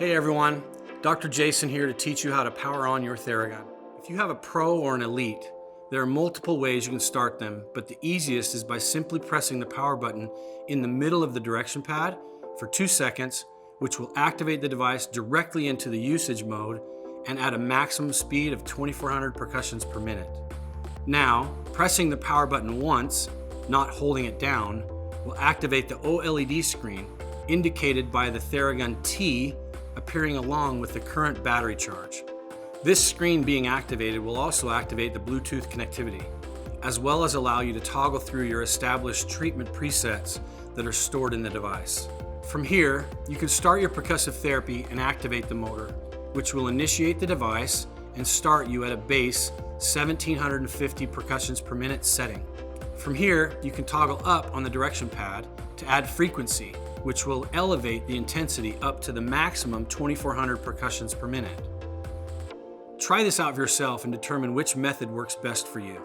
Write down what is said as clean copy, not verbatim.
Hey everyone, Dr. Jason here to teach you how to power on your Theragun. If you have a Pro or an Elite, there are multiple ways you can start them, but the easiest is by simply pressing the power button in the middle of the direction pad for 2 seconds, which will activate the device directly into the usage mode and at a maximum speed of 2400 percussions per minute. Now, pressing the power button once, not holding it down, will activate the OLED screen indicated by the Theragun T appearing along with the current battery charge. This screen being activated will also activate the Bluetooth connectivity, as well as allow you to toggle through your established treatment presets that are stored in the device. From here, you can start your percussive therapy and activate the motor, which will initiate the device and start you at a base 1750 percussions per minute setting. From here, you can toggle up on the direction pad to add frequency, which will elevate the intensity up to the maximum 2400 percussions per minute. Try this out for yourself and determine which method works best for you.